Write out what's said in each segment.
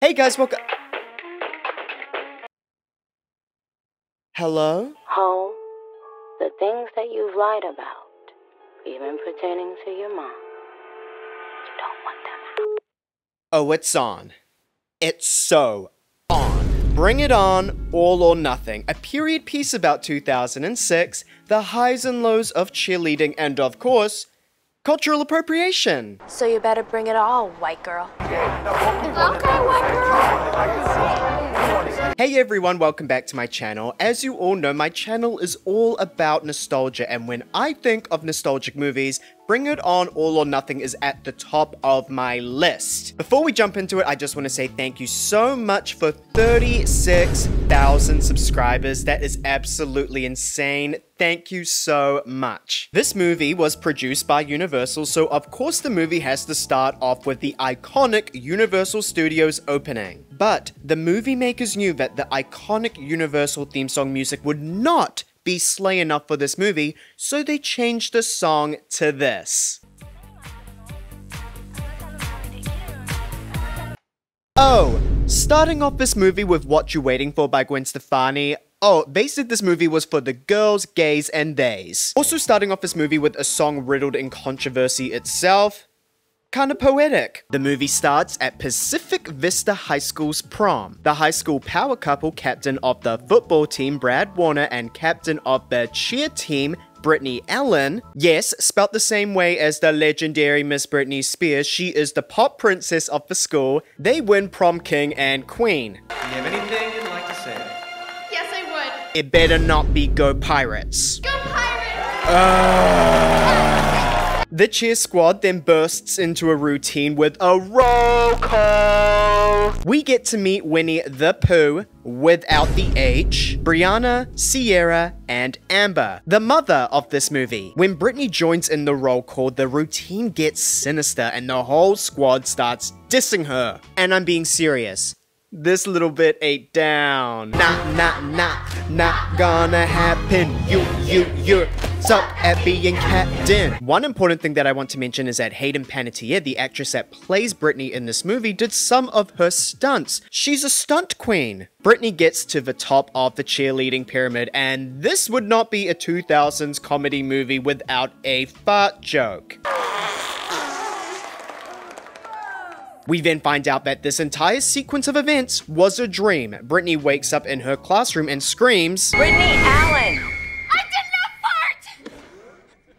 Hey guys, welcome. Hello? Ho, the things that you've lied about, even pertaining to your mom, you don't want them out. Oh, it's on. It's so on. Bring It On, All or Nothing, a period piece about 2006, the highs and lows of cheerleading, and of course, cultural appropriation. So you better bring it all, white girl. Okay, white girl. Hey everyone, welcome back to my channel. As you all know, my channel is all about nostalgia, and when I think of nostalgic movies, Bring It On, All or Nothing is at the top of my list. Before we jump into it, I just want to say thank you so much for 36,000 subscribers. That is absolutely insane. Thank you so much. This movie was produced by Universal, so of course the movie has to start off with the iconic Universal Studios opening. But the movie makers knew that the iconic Universal theme song music would not be slay enough for this movie, so they changed the song to this. Oh, starting off this movie with What You Waiting For by Gwen Stefani. Oh, they said this movie was for the girls, gays, and theys. Also starting off this movie with a song riddled in controversy itself. Kinda poetic. The movie starts at Pacific Vista High School's prom. The high school power couple, captain of the football team Brad Warner and captain of the cheer team Brittany Allen, yes, spelt the same way as the legendary Miss Britney Spears, she is the pop princess of the school. They win prom king and queen. Do you have anything you'd like to say? Yes, I would. It better not be Go Pirates. Go Pirates! The cheer squad then bursts into a routine with a roll call. We get to meet Winnie the Pooh, without the H, Brianna, Sierra, and Amber, the mother of this movie. When Brittany joins in the roll call, the routine gets sinister and the whole squad starts dissing her. And I'm being serious. This little bit ain't down. Not gonna happen. You're suck at being captain. One important thing that I want to mention is that Hayden Panettiere, the actress that plays Brittany in this movie, did some of her stunts. She's a stunt queen. Brittany gets to the top of the cheerleading pyramid, and this would not be a 2000s comedy movie without a fart joke. We then find out that this entire sequence of events was a dream. Brittany wakes up in her classroom and screams, Brittany Allen! I did not fart!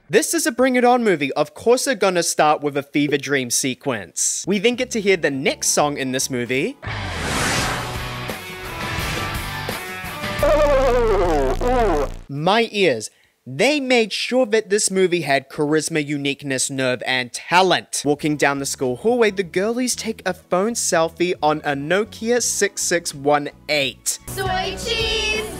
This is a Bring It On movie. Of course they're gonna start with a fever dream sequence. We then get to hear the next song in this movie. My ears. They made sure that this movie had charisma, uniqueness, nerve, and talent. Walking down the school hallway, the girlies take a phone selfie on a Nokia 6618. Soy cheese!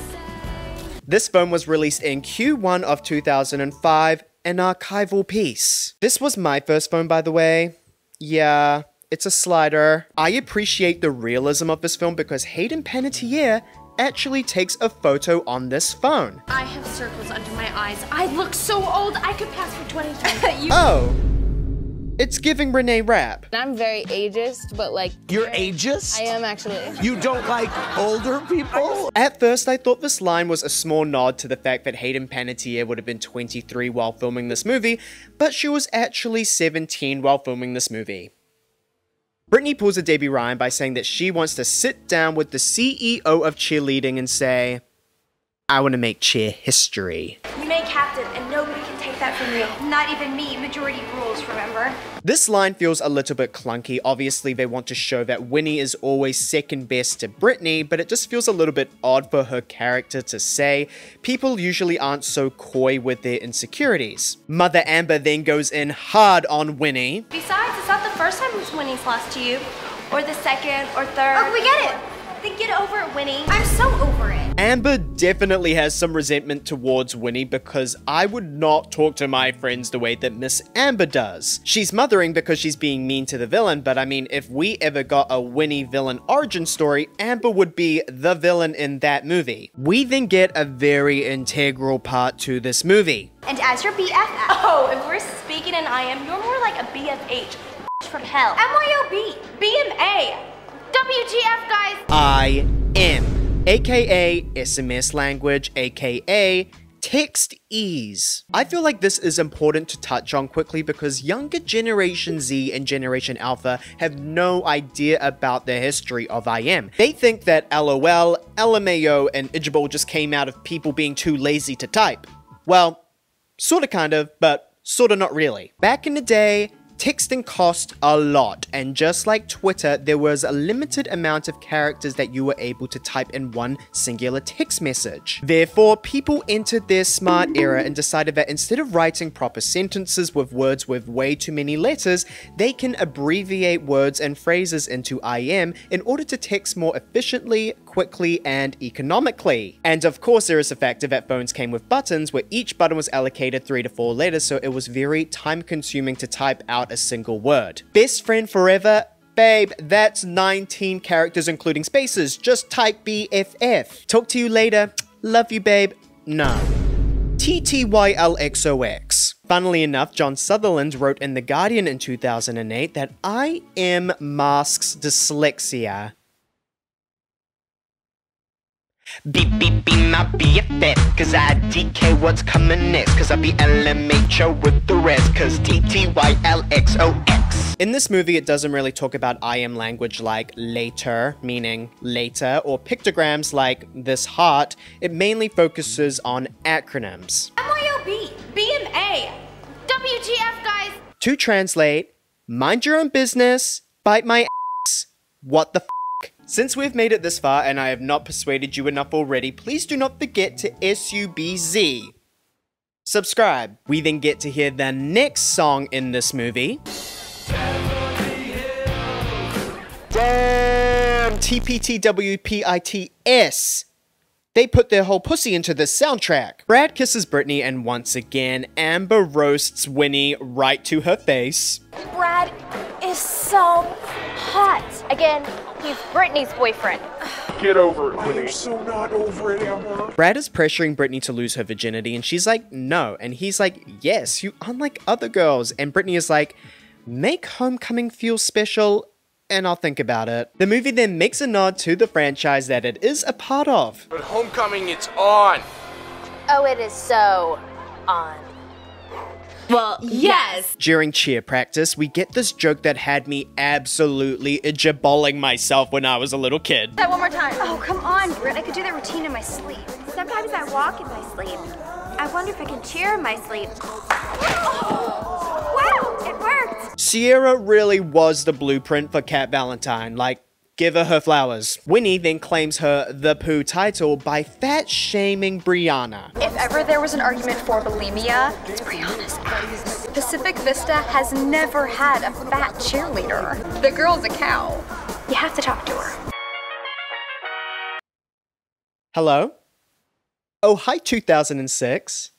This phone was released in Q1 of 2005, an archival piece. This was my first phone, by the way. Yeah, it's a slider. I appreciate the realism of this film because Hayden Panettiere actually takes a photo on this phone. I have circles under my eyes. I look so old, I could pass for 23. Oh, it's giving Renee Rapp. I'm very ageist, but like... You're ageist? I am actually. You don't like older people? At first, I thought this line was a small nod to the fact that Hayden Panettiere would have been 23 while filming this movie, but she was actually 17 while filming this movie. Brittany pulls a Debbie Ryan by saying that she wants to sit down with the CEO of cheerleading and say, I want to make cheer history. You made captain, and nobody can take that from you. Not even me. Majority rules, remember? This line feels a little bit clunky. Obviously, they want to show that Winnie is always second best to Brittany, but it just feels a little bit odd for her character to say. People usually aren't so coy with their insecurities. Mother Amber then goes in hard on Winnie. Besides, it's not the first time Miss Winnie's lost to you. Or the second, or third. Oh, we get it! Then get over it, Winnie. I'm so over it. Amber definitely has some resentment towards Winnie because I would not talk to my friends the way that Miss Amber does. She's mothering because she's being mean to the villain, but I mean, if we ever got a Winnie villain origin story, Amber would be the villain in that movie. We then get a very integral part to this movie. And as your BFF. Oh, if we're speaking in IM, you're more like a BFH from hell. MYOB. BMA. WTF, guys? IM, aka SMS language, aka text ease. I feel like this is important to touch on quickly because younger Generation Z and Generation Alpha have no idea about the history of IM. They think that LOL, LMAO, and Ijabol just came out of people being too lazy to type. Well, sorta kind of, but sorta not really. Back in the day, texting cost a lot, and just like Twitter, there was a limited amount of characters that you were able to type in one singular text message. Therefore, people entered their smart era and decided that instead of writing proper sentences with words with way too many letters, they can abbreviate words and phrases into IM in order to text more efficiently, quickly, and economically. And of course, there is the factor that phones came with buttons where each button was allocated 3 to 4 letters, so it was very time consuming to type out a single word. Best friend forever? Babe, that's 19 characters including spaces. Just type BFF. Talk to you later. Love you, babe. No. TTYLXOX. Funnily enough, John Sutherland wrote in The Guardian in 2008 that IM masks dyslexia. Beep beep beep my BFF, cause I DK what's coming next, cause I be LMHO with the rest, cause TTYLXOX. In this movie, it doesn't really talk about IM language like later, meaning later, or pictograms like this heart. It mainly focuses on acronyms. MYOB, BMA, WTF, guys? To translate, mind your own business, bite my ass, what the f***. Since we've made it this far and I have not persuaded you enough already, please do not forget to SUBZ. Subscribe. We then get to hear the next song in this movie. Damn! TPTWPITS. They put their whole pussy into this soundtrack. Brad kisses Brittany and once again, Amber roasts Winnie right to her face. Brad is so hot. Again, he's Brittany's boyfriend. Get over it, I Winnie. am so not over it, Amber. Brad is pressuring Brittany to lose her virginity and she's like, no. And he's like, yes, you unlike other girls. And Brittany is like, make homecoming feel special and I'll think about it. The movie then makes a nod to the franchise that it is a part of. But homecoming, it's on. Oh, it is so on. Well, yes. During cheer practice, we get this joke that had me absolutely ijabolling myself when I was a little kid. That one more time. Oh, come on, Britt. I could do that routine in my sleep. Sometimes I walk in my sleep. I wonder if I can cheer in my sleep. Oh, wow, it worked. Sierra really was the blueprint for Cat Valentine, like, give her flowers. Winnie then claims her The Pooh title by fat-shaming Brianna. If ever there was an argument for bulimia, it's Brianna's ass. Pacific Vista has never had a fat cheerleader. The girl's a cow. You have to talk to her. Hello? Oh, hi 2006.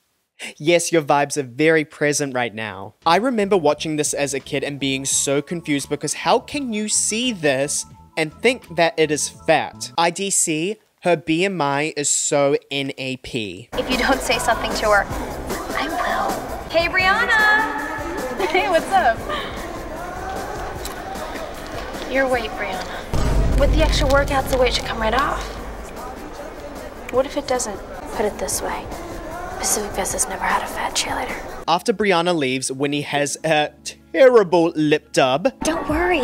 Yes, your vibes are very present right now. I remember watching this as a kid and being so confused because how can you see this and think that it is fat? IDC, her BMI is so NAP. If you don't say something to her, I will. Hey, Brianna! Hey, what's up? Your weight, Brianna. With the extra workouts, the weight should come right off. What if it doesn't? Put it this way. Pacific Vista's never had a fat cheerleader. After Brianna leaves, Winnie has a terrible lip dub. Don't worry.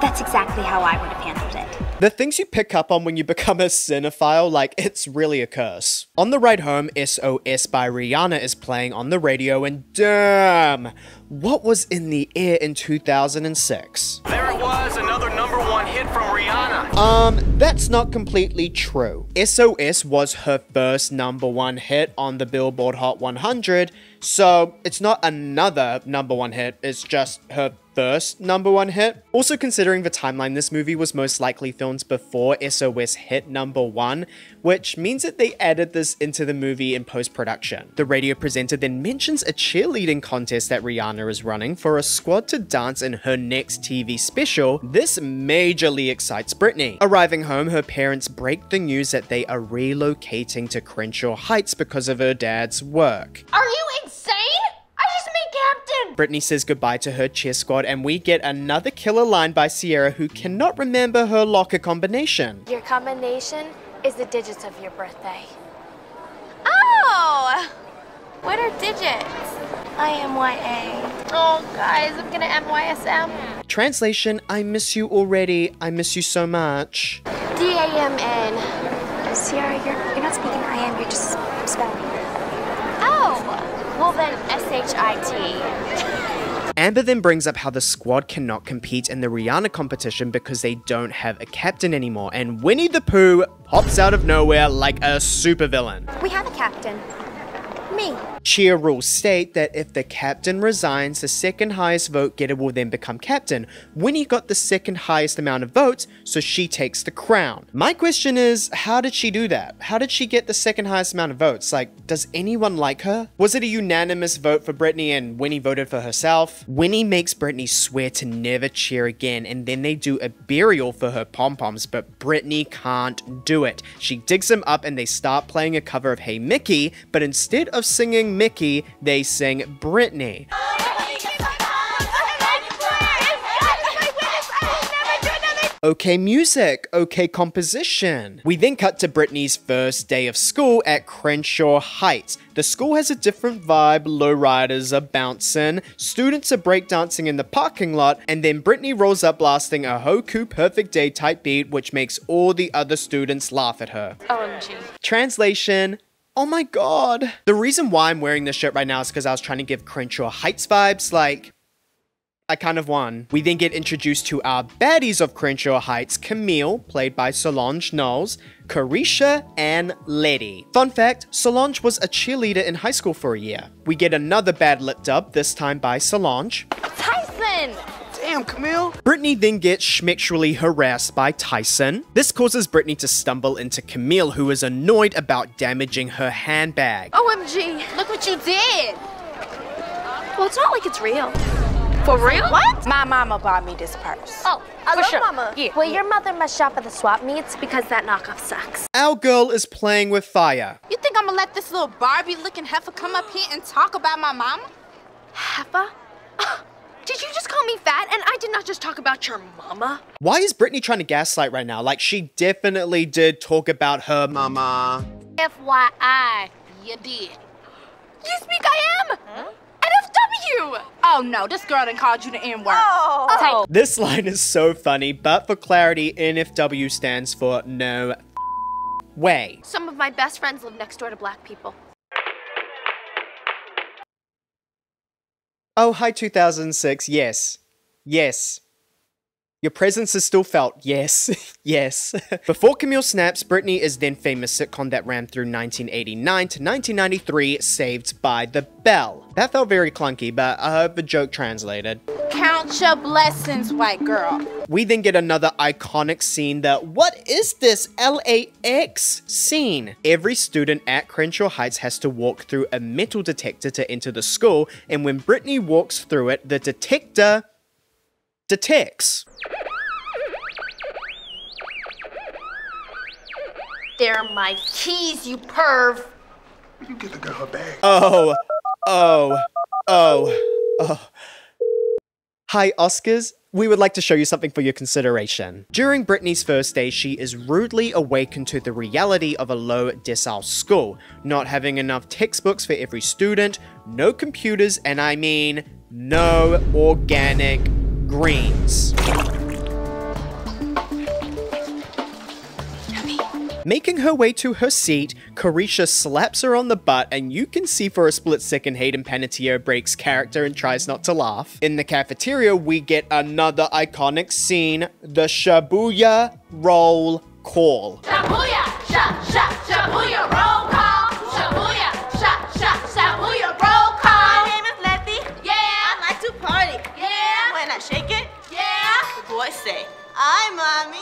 That's exactly how I would have handled it. The things you pick up on when you become a cinephile, like, it's really a curse. On the ride home, SOS by Rihanna is playing on the radio, and damn, what was in the air in 2006? There it was, another #1 hit from Rihanna. That's not completely true. SOS was her first #1 hit on the Billboard Hot 100, so it's not another #1 hit, it's just her first #1 hit. Also considering the timeline, this movie was most likely filmed before SOS hit #1, which means that they added this into the movie in post-production. The radio presenter then mentions a cheerleading contest that Rihanna is running for a squad to dance in her next TV special. This majorly excites Brittany. Arriving home, her parents break the news that they are relocating to Crenshaw Heights because of her dad's work. Are you insane? I just made captain! Brittany says goodbye to her cheer squad, and we get another killer line by Sierra, who cannot remember her locker combination. Your combination is the digits of your birthday. Oh! What are digits? IMYA. Oh, guys, I'm gonna MYSM. Translation, I miss you already. I miss you so much. DAMN. Sierra, you're not speaking IM, you're just spelling. Oh, well then SHIT. Amber then brings up how the squad cannot compete in the Rihanna competition because they don't have a captain anymore, and Winnie the Pooh pops out of nowhere like a supervillain. We have a captain. Me. Cheer rules state that if the captain resigns, the second highest vote getter will then become captain. Winnie got the second highest amount of votes, so she takes the crown. My question is, how did she do that? How did she get the second highest amount of votes? Like, does anyone like her? Was it a unanimous vote for Brittany and Winnie voted for herself? Winnie makes Brittany swear to never cheer again, and then they do a burial for her pom-poms, but Brittany can't do it. She digs them up and they start playing a cover of Hey Mickey, but instead of singing Mickey, they sing Brittany. Okay music, okay composition. We then cut to Brittany's first day of school at Crenshaw Heights. The school has a different vibe, lowriders are bouncing, students are breakdancing in the parking lot, and then Brittany rolls up blasting a Hoku Perfect Day type beat, which makes all the other students laugh at her. OMG. Translation, oh my god. The reason why I'm wearing this shirt right now is because I was trying to give Crenshaw Heights vibes, like, I kind of won. We then get introduced to our baddies of Crenshaw Heights, Camille, played by Solange Knowles, Carisha, and Letty. Fun fact, Solange was a cheerleader in high school for a year. We get another bad lip dub, this time by Solange. Tyson! Damn, Camille. Brittany then gets schmexually harassed by Tyson. This causes Brittany to stumble into Camille, who is annoyed about damaging her handbag. OMG, look what you did. Well, it's not like it's real. For real? What? My mama bought me this purse. Oh, I love sure. Mama. Yeah. Well, your mother must shop at the swap meets because that knockoff sucks. Our girl is playing with fire. You think I'm gonna let this little Barbie-looking heifer come up here and talk about my mama? Heifer? Did you just call me fat? And I did not just talk about your mama. Why is Brittany trying to gaslight right now? Like, she definitely did talk about her mama. FYI, you did. You speak IM? NFW! Oh no, this girl done called you the N-word. Oh. This line is so funny, but for clarity, NFW stands for no way. Some of my best friends live next door to black people. Oh, hi 2006, yes. Yes. Your presence is still felt, yes. Yes. Before Camille snaps, Brittany is then famous sitcom that ran through 1989 to 1993, Saved by the Bell. That felt very clunky, but I hope the joke translated. Count your blessings, white girl. We then get another iconic scene, the "What is this LAX" scene. Every student at Crenshaw Heights has to walk through a metal detector to enter the school, and when Brittany walks through it, the detector detects. They're my keys, you perv. You get the girl her bag. Oh. Hi, Oscars. We would like to show you something for your consideration. During Brittany's first day, she is rudely awakened to the reality of a low decile school, not having enough textbooks for every student, no computers, and I mean no organic greens. Making her way to her seat, Carisha slaps her on the butt, and you can see for a split second Hayden Panettiere breaks character and tries not to laugh. In the cafeteria, we get another iconic scene, the Shibuya Roll Call. Shibuya, Shibuya roll call. Shibuya, Shibuya roll call. My name is Letty. Yeah. I like to party. Yeah. When I shake it, Yeah. the boys say, "Hi, mommy."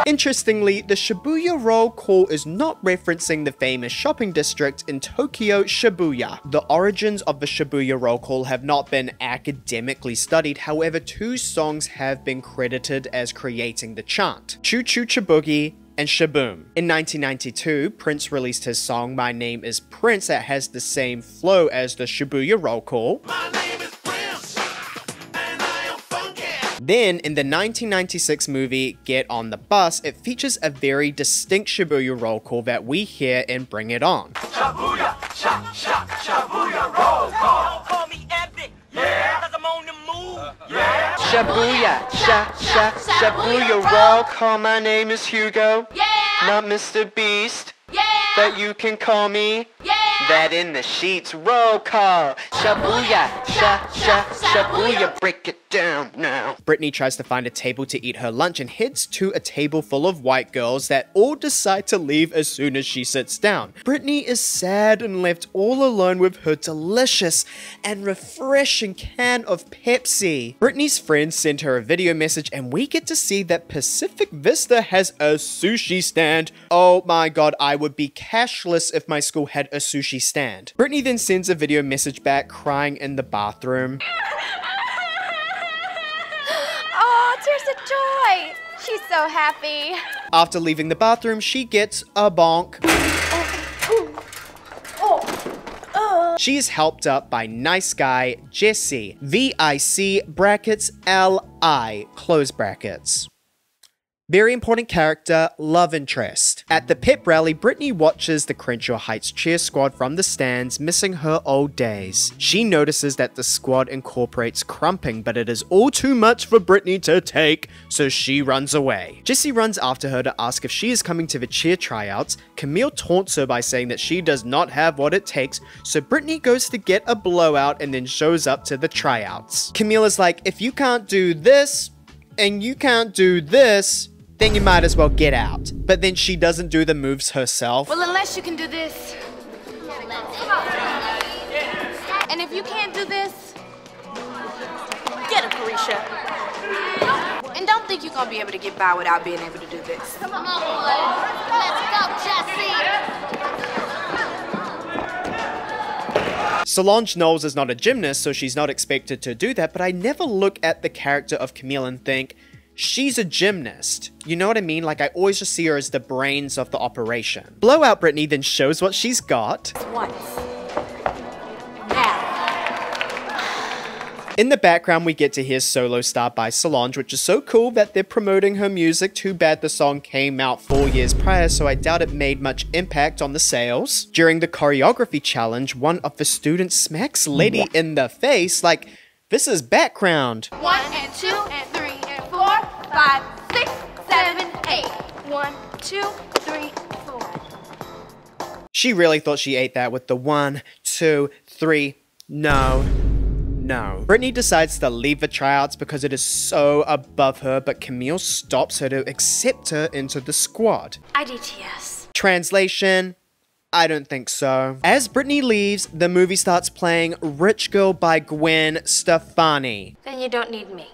Interestingly, the Shibuya Roll Call is not referencing the famous shopping district in Tokyo, Shibuya. The origins of the Shibuya Roll Call have not been academically studied, however, two songs have been credited as creating the chant: Choo Choo Chiboogie and Shaboom. In 1992, Prince released his song My Name is Prince that has the same flow as the Shibuya Roll Call. My name is Then, in the 1996 movie Get on the Bus, it features a very distinct Shibuya roll call that we hear in Bring It On. Shibuya, Shibuya roll call. Call me epic, yeah, 'cause I'm on the move, yeah. Shibuya, Shibuya roll call. My name is Hugo, Yeah. not Mr. Beast, Yeah. but you can call me Yeah. that in the sheets roll call. Shibuya, Shibuya, break it down now. Brittany tries to find a table to eat her lunch and heads to a table full of white girls that all decide to leave as soon as she sits down. Brittany is sad and left all alone with her delicious and refreshing can of Pepsi. Brittany's friends send her a video message and we get to see that Pacific Vista has a sushi stand. Oh my god, I would be cashless if my school had a sushi stand. Brittany then sends a video message back crying in the bathroom. Oh, tears of joy. She's so happy. After leaving the bathroom, she gets a bonk. She is helped up by nice guy Jesse, VIC brackets LI close brackets. Very important character, love interest. At the pep rally, Brittany watches the Crenshaw Heights cheer squad from the stands, missing her old days. She notices that the squad incorporates crumping, but it is all too much for Brittany to take, so she runs away. Jessie runs after her to ask if she is coming to the cheer tryouts. Camille taunts her by saying that she does not have what it takes, so Brittany goes to get a blowout and then shows up to the tryouts. Camille is like, if you can't do this, and you can't do this, then you might as well get out. But then she doesn't do the moves herself. Well, unless you can do this. And if you can't do this, Get him, Carisha. and don't think you're gonna be able to get by without being able to do this. Come on, boys. Let's go, Jessie. Solange Knowles is not a gymnast, so she's not expected to do that, but I never look at the character of Camille and think, she's a gymnast. You know what I mean? Like, I always just see her as the brains of the operation. Blowout Brittany then shows what she's got. Once. Now. In the background, we get to hear Solo Star by Solange, which is so cool that they're promoting her music. Too bad the song came out 4 years prior, so I doubt it made much impact on the sales. During the choreography challenge, one of the students smacks Letty in the face like, this is background. 1 and 2 and 3 and 4, 5, 6, 7, 8. 1, 2, 3, 4. She really thought she ate that with the 1, 2, 3. No. Brittany decides to leave the tryouts because it is so above her, but Camille stops her to accept her into the squad. IDTS. Translation: I don't think so. As Brittany leaves, the movie starts playing Rich Girl by Gwen Stefani. Then you don't need me.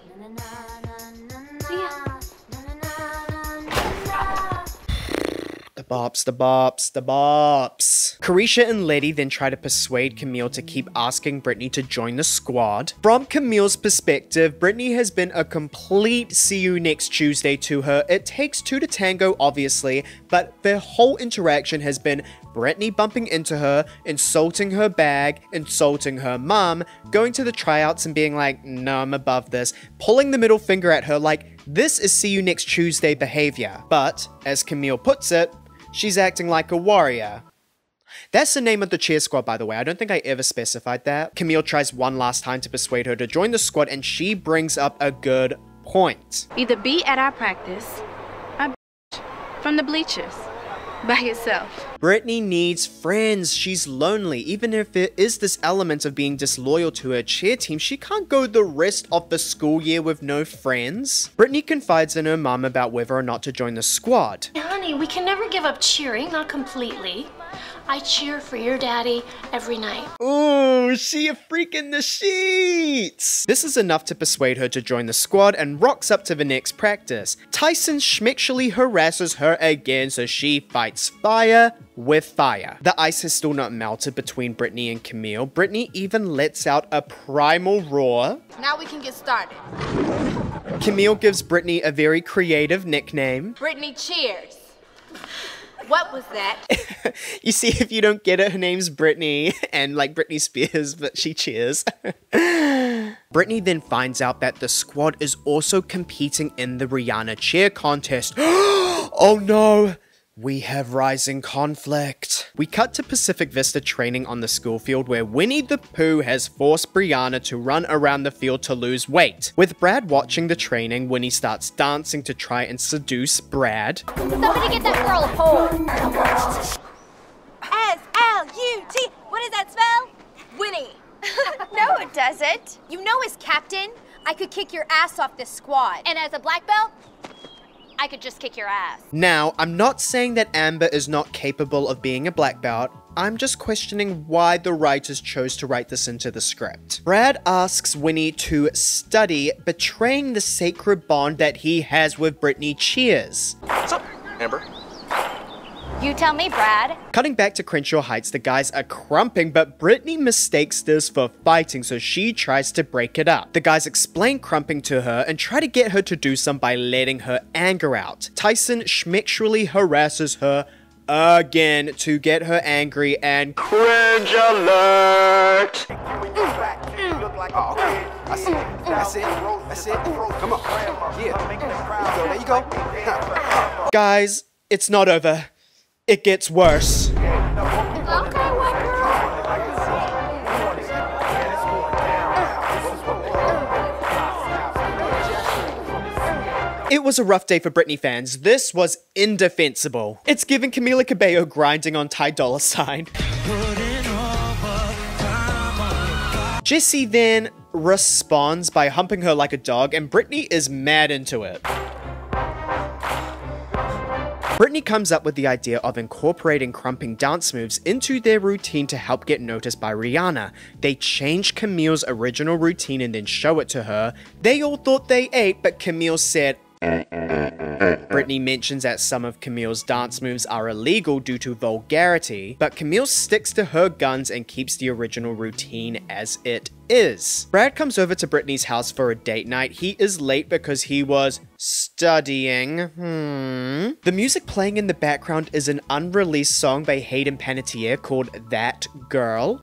See ya. The bops. Carisha and Letty then try to persuade Camille to keep asking Brittany to join the squad. From Camille's perspective, Brittany has been a complete see you next Tuesday to her. It takes two to tango, obviously, but their whole interaction has been Brittany bumping into her, insulting her bag, insulting her mum, going to the tryouts and being like, no, I'm above this, pulling the middle finger at her like, this is see you next Tuesday behavior. But, as Camille puts it, she's acting like a warrior. That's the name of the cheer squad, by the way. I don't think I ever specified that. Camille tries one last time to persuade her to join the squad, and she brings up a good point. Either be at our practice or from the bleachers by yourself. Brittany needs friends. She's lonely. Even if there is this element of being disloyal to her cheer team, she can't go the rest of the school year with no friends. Brittany confides in her mum about whether or not to join the squad. Honey, we can never give up cheering, not completely. I cheer for your daddy every night. Ooh, she a freak in the sheets! This is enough to persuade her to join the squad and rocks up to the next practice. Tyson schmexually harasses her again, so she fights fire with fire. The ice has still not melted between Brittany and Camille. Brittany even lets out a primal roar. Now we can get started. Camille gives Brittany a very creative nickname. Brittany cheers. What was that? You see, if you don't get it, her name's Brittany, and like Britney Spears, but she cheers. Brittany then finds out that the squad is also competing in the Rihanna cheer contest. Oh no! We have rising conflict. We cut to Pacific Vista training on the school field where Winnie the Pooh has forced Brianna to run around the field to lose weight. With Brad watching the training, Winnie starts dancing to try and seduce Brad. Somebody get that girl a pole. S-L-U-T. What does that spell? Winnie. No, it doesn't. You know, as captain, I could kick your ass off this squad. And as a black belt, I could just kick your ass. Now, I'm not saying that Amber is not capable of being a black belt. I'm just questioning why the writers chose to write this into the script. Brad asks Winnie to study, betraying the sacred bond that he has with Brittany Cheers. What's up, Amber? You tell me, Brad. Cutting back to Crenshaw Heights, the guys are crumping, but Brittany mistakes this for fighting, so she tries to break it up. The guys explain crumping to her and try to get her to do some by letting her anger out. Tyson schmexually harasses her again to get her angry and cringe alert! Oh, okay. I see it. That's it. That's it. Come on. Yeah. There you go. Guys, it's not over. It gets worse. It was a rough day for Britney fans. This was indefensible. It's giving Camila Cabello grinding on Ty Dolla $ign. Jessie then responds by humping her like a dog, and Britney is mad into it. Britney comes up with the idea of incorporating crumping dance moves into their routine to help get noticed by Rihanna. They change Camille's original routine and then show it to her. They all thought they ate, but Camille said, Britney mentions that some of Camille's dance moves are illegal due to vulgarity, but Camille sticks to her guns and keeps the original routine as it is. Brad comes over to Britney's house for a date night. He is late because he was studying. The music playing in the background is an unreleased song by Hayden Panettiere called That Girl.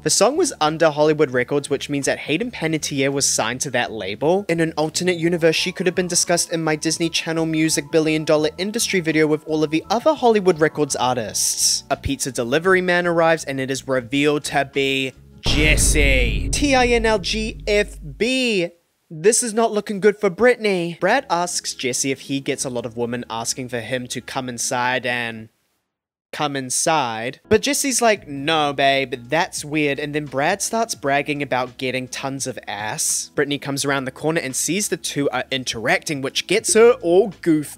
The song was under Hollywood Records, which means that Hayden Panettiere was signed to that label. In an alternate universe, she could have been discussed in my Disney Channel Music billion-dollar industry video with all of the other Hollywood Records artists. A pizza delivery man arrives and it is revealed to be Jessie. TINLGFB. This is not looking good for Britney. Brad asks Jessie if he gets a lot of women asking for him to come inside and come inside. But Jessie's like, no babe, that's weird, and then Brad starts bragging about getting tons of ass. Britney comes around the corner and sees the two are interacting, which gets her all goof.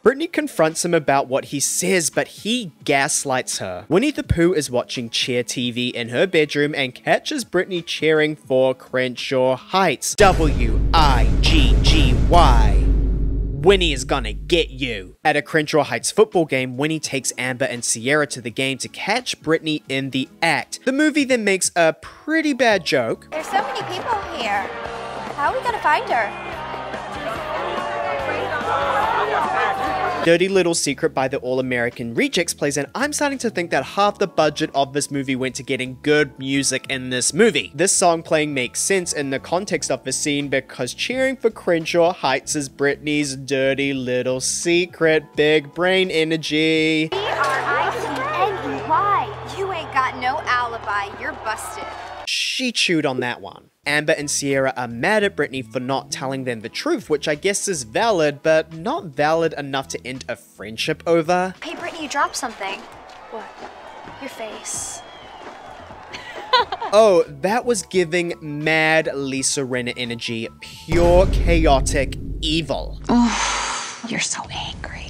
Britney confronts him about what he says, but he gaslights her. Winnie the Pooh is watching Cheer TV in her bedroom and catches Britney cheering for Crenshaw Heights. W-I-G-G-Y. Winnie is gonna get you. At a Crenshaw Heights football game, Winnie takes Amber and Sierra to the game to catch Britney in the act. The movie then makes a pretty bad joke. There's so many people here. How are we gonna find her? Dirty Little Secret by the All-American Rejects plays, and I'm starting to think that half the budget of this movie went to getting good music in this movie. This song playing makes sense in the context of the scene because cheering for Crenshaw Heights is Britney's Dirty Little Secret. Big brain energy. B-R-I-T-N-E-Y. You ain't got no alibi. You're busted. She chewed on that one. Amber and Sierra are mad at Britney for not telling them the truth, which I guess is valid, but not valid enough to end a friendship over. Hey, Britney, you dropped something. What? Your face. Oh, that was giving mad Lisa Rinna energy. Pure chaotic evil. Oh, you're so angry.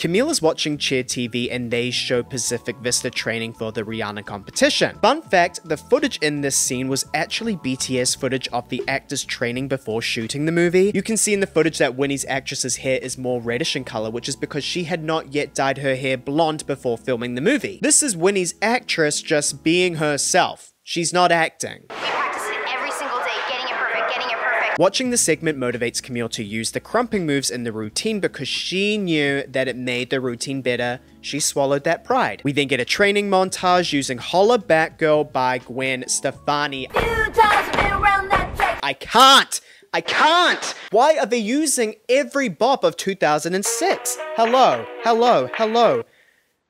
Camille is watching Cheer TV and they show Pacific Vista training for the Rihanna competition. Fun fact, the footage in this scene was actually BTS footage of the actors training before shooting the movie. You can see in the footage that Winnie's actress's hair is more reddish in color, which is because she had not yet dyed her hair blonde before filming the movie. This is Winnie's actress just being herself. She's not acting. We practice it every single day, getting it perfect, Watching the segment motivates Camille to use the crumping moves in the routine because she knew that it made the routine better. She swallowed that pride. We then get a training montage using Holla Batgirl by Gwen Stefani. I can't! Why are they using every bop of 2006? Hello.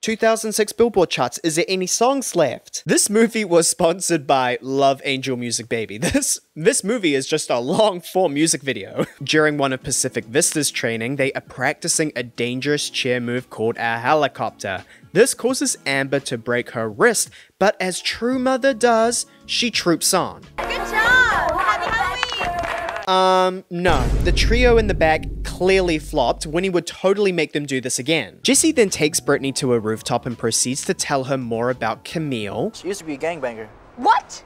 2006 Billboard charts, is there any songs left? This movie was sponsored by Love Angel Music Baby. This movie is just a long form music video. During one of Pacific Vista's training, they are practicing a dangerous chair move called a helicopter. This causes Amber to break her wrist, but as true mother does, she troops on. Good job! Happy Halloween! No. The trio in the back clearly flopped. Winnie would totally make them do this again. Jessie then takes Brittany to a rooftop and proceeds to tell her more about Camille. She used to be a gangbanger. What?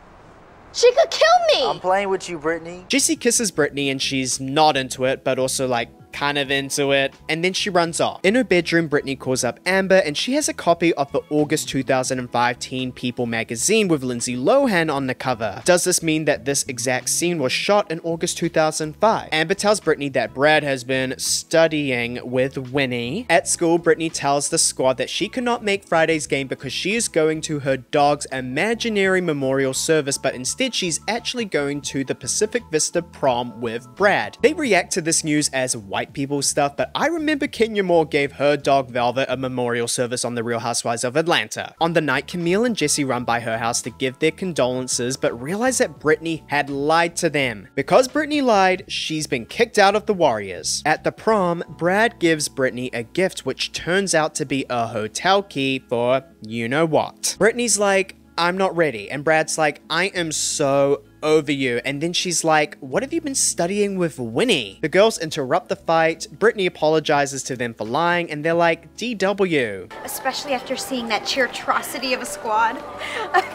She could kill me! I'm playing with you, Brittany. Jessie kisses Brittany and she's not into it, but also like kind of into it, and then she runs off. In her bedroom, Brittany calls up Amber and she has a copy of the August 2005 Teen People magazine with Lindsay Lohan on the cover. Does this mean that this exact scene was shot in August 2005? Amber tells Brittany that Brad has been studying with Winnie. At school, Brittany tells the squad that she cannot make Friday's game because she is going to her dog's imaginary memorial service, but instead she's actually going to the Pacific Vista prom with Brad. They react to this news as white people stuff, but I remember Kenya Moore gave her dog Velvet a memorial service on The Real Housewives of Atlanta. On the night, Camille and Jessie run by her house to give their condolences, but realize that Brittany had lied to them. Because Brittany lied, she's been kicked out of the Warriors. At the prom, Brad gives Brittany a gift which turns out to be a hotel key for you know what. Brittany's like, I'm not ready, and Brad's like, I am so over you. And then she's like, what have you been studying with Winnie? The girls interrupt the fight. Brittany apologizes to them for lying, and they're like, DW. Especially after seeing that cheertrosity of a squad.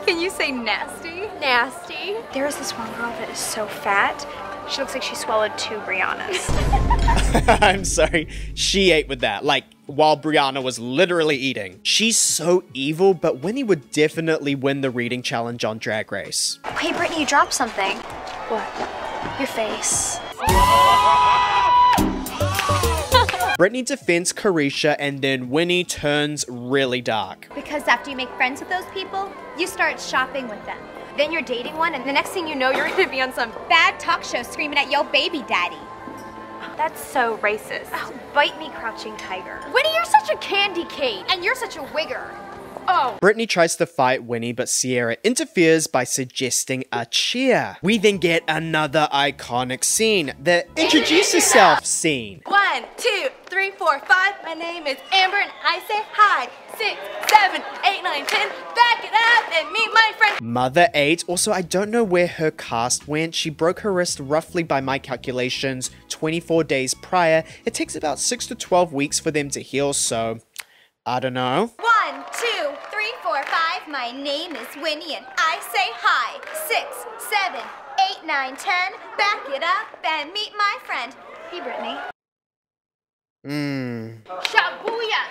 Can you say nasty? Nasty. There is this one girl that is so fat. She looks like she swallowed 2 Briannas. I'm sorry. She ate with that, like, while Brianna was literally eating. She's so evil, but Winnie would definitely win the reading challenge on Drag Race. Hey, Brittany, you dropped something. What? Your face. Brittany defends Carisha, and then Winnie turns really dark. Because after you make friends with those people, you start shopping with them. Then you're dating one, and the next thing you know, you're gonna be on some bad talk show screaming at yo baby daddy. That's so racist. Oh, bite me, crouching tiger. Winnie, you're such a candy cane. And you're such a wigger. Oh. Brittany tries to fight Winnie, but Sierra interferes by suggesting a cheer. We then get another iconic scene, the introduce yourself scene. 1, 2, 3, 4, 5. My name is Amber and I say hi. 6, 7, 8, 9, 10. Back it up and meet my friend. Mother 8. Also, I don't know where her cast went. She broke her wrist roughly by my calculations 24 days prior. It takes about 6 to 12 weeks for them to heal, so I don't know. 1, 2, 3, 4, 5. My name is Winnie and I say hi. 6, 7, 8, 9, 10. Back it up and meet my friend. Hey, Brittany. Shabuya!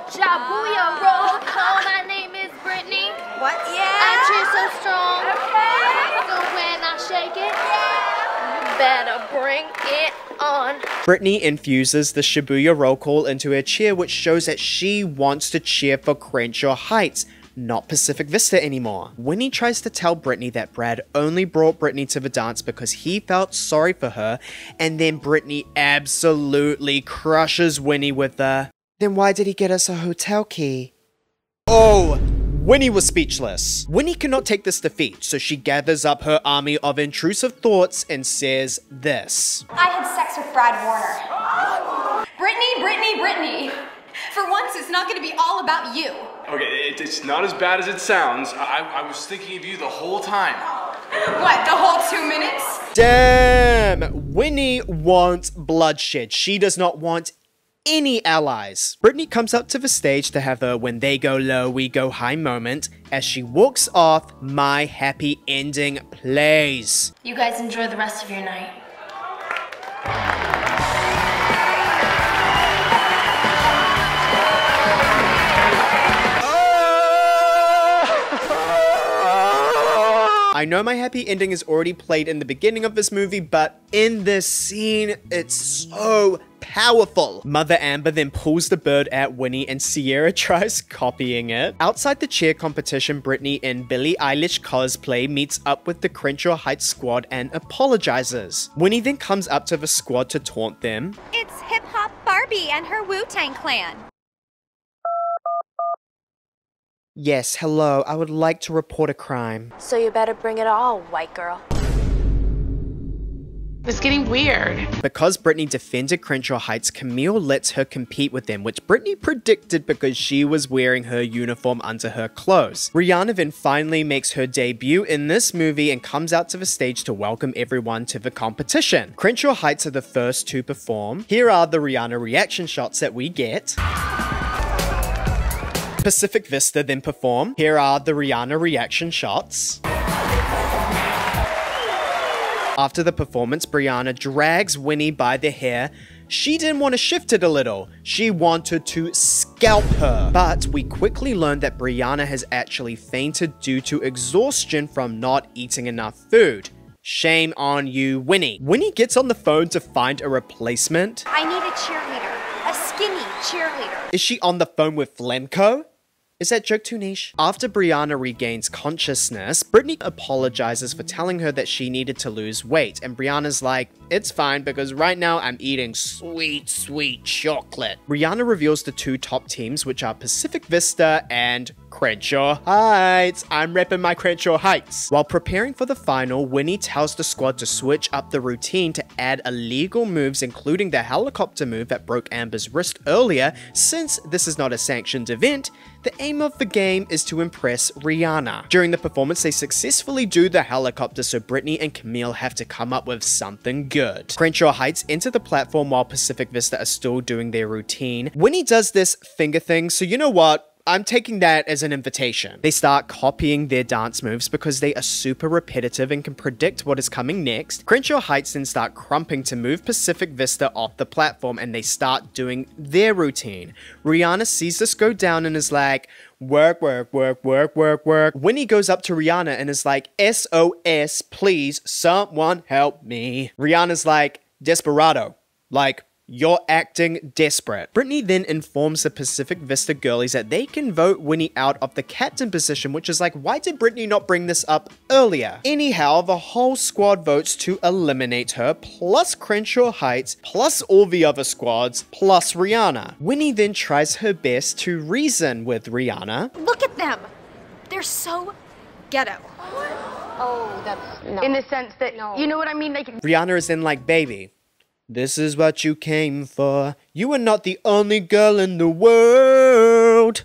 Shabuya roll call. My name is Brittany. What? Yeah. I cheer so strong. Okay. So when I shake it, you better bring it on. Brittany infuses the Shibuya roll call into her cheer, which shows that she wants to cheer for Crenshaw Heights, not Pacific Vista anymore. Winnie tries to tell Brittany that Brad only brought Brittany to the dance because he felt sorry for her, and then Brittany absolutely crushes Winnie with the, then why did he get us a hotel key? Oh, Winnie was speechless. Winnie cannot take this defeat, so she gathers up her army of intrusive thoughts and says this. I had sex with Brad Warner. Brittany. For once, it's not gonna be all about you. Okay, it's not as bad as it sounds. I was thinking of you the whole time. What, the whole 2 minutes? Damn! Winnie wants bloodshed. She does not want any allies. Brittany comes up to the stage to have her when they go low, we go high moment. As she walks off, My Happy Ending plays. You guys enjoy the rest of your night. I know my happy ending is already played in the beginning of this movie, but in this scene, it's so powerful. Mother Amber then pulls the bird at Winnie and Sierra tries copying it. Outside the cheer competition, Brittany in Billie Eilish cosplay meets up with the Crenshaw Heights squad and apologizes. Winnie then comes up to the squad to taunt them. It's Hip Hop Barbie and her Wu-Tang Clan. Yes, hello, I would like to report a crime. So you better bring it all, white girl. It's getting weird. Because Brittany defended Crenshaw Heights, Camille lets her compete with them, which Brittany predicted because she was wearing her uniform under her clothes. Rihanna then finally makes her debut in this movie and comes out to the stage to welcome everyone to the competition. Crenshaw Heights are the first to perform. Here are the Rihanna reaction shots that we get. Pacific Vista then perform. Here are the Rihanna reaction shots. After the performance, Brianna drags Winnie by the hair. She didn't want to shift it a little. She wanted to scalp her. But we quickly learned that Brianna has actually fainted due to exhaustion from not eating enough food. Shame on you, Winnie. Winnie gets on the phone to find a replacement. I need a cheerleader. A skinny cheerleader. Is she on the phone with Flemco? Is that joke too niche? After Brianna regains consciousness, Brittany apologizes for telling her that she needed to lose weight, and Brianna's like, it's fine because right now I'm eating sweet, sweet chocolate. Rihanna reveals the two top teams, which are Pacific Vista and Crenshaw Heights. I'm repping my Crenshaw Heights. While preparing for the final, Winnie tells the squad to switch up the routine to add illegal moves, including the helicopter move that broke Amber's wrist earlier. Since this is not a sanctioned event, the aim of the game is to impress Rihanna. During the performance, they successfully do the helicopter, so Brittany and Camille have to come up with something good. Crenshaw Heights enter the platform while Pacific Vista are still doing their routine. Winnie does this finger thing, so you know what? I'm taking that as an invitation. They start copying their dance moves because they are super repetitive and can predict what is coming next. Crenshaw Heights then start crumping to move Pacific Vista off the platform, and they start doing their routine. Rihanna sees this go down and is like, work, work, work, work, work, work. Winnie goes up to Rihanna and is like, SOS, please, someone help me. Rihanna's like, desperado. Like, you're acting desperate. Brittany then informs the Pacific Vista girlies that they can vote Winnie out of the captain position, which is like, why did Brittany not bring this up earlier? Anyhow, the whole squad votes to eliminate her, plus Crenshaw Heights, plus all the other squads, plus Rihanna. Winnie then tries her best to reason with Rihanna. Look at them. They're so ghetto. Oh, that's no. In the sense that, you know what I mean? Like, Rihanna is then like, baby, this is what you came for. You are not the only girl in the world.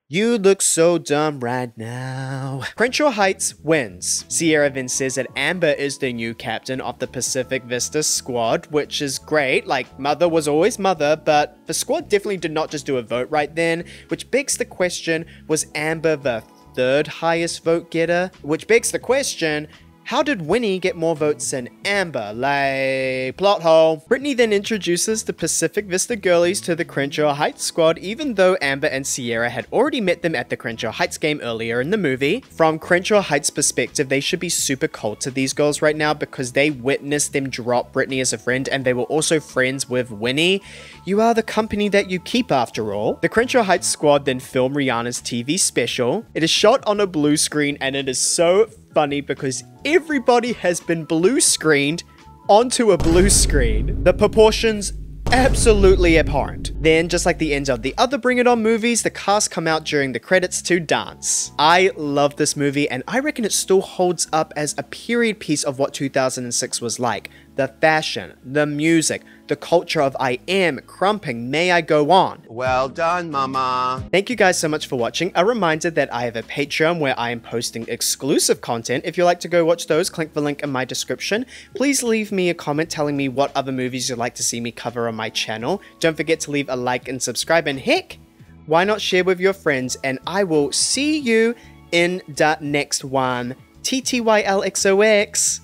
You look so dumb right now. Crenshaw Heights wins. Sierra then says that Amber is the new captain of the Pacific Vista squad, which is great. Like, Mother was always Mother, but the squad definitely did not just do a vote right then, which begs the question, was Amber the third highest vote getter? Which begs the question, how did Winnie get more votes than Amber? Like, plot hole. Brittany then introduces the Pacific Vista girlies to the Crenshaw Heights squad, even though Amber and Sierra had already met them at the Crenshaw Heights game earlier in the movie. From Crenshaw Heights' perspective, they should be super cold to these girls right now because they witnessed them drop Brittany as a friend, and they were also friends with Winnie. You are the company that you keep, after all. The Crenshaw Heights squad then film Rihanna's TV special. It is shot on a blue screen, and it is so funny because everybody has been blue screened onto a blue screen. The proportions absolutely abhorrent. Then, just like the end of the other Bring It On movies, the cast come out during the credits to dance. I love this movie, and I reckon it still holds up as a period piece of what 2006 was like. The fashion, the music, the culture of I Am, Crumping, may I go on. Well done, mama. Thank you guys so much for watching. A reminder that I have a Patreon where I am posting exclusive content. If you'd like to go watch those, click the link in my description. Please leave me a comment telling me what other movies you'd like to see me cover on my channel. Don't forget to leave a like and subscribe, and heck, why not share with your friends? And I will see you in the next one. TTYLXOX.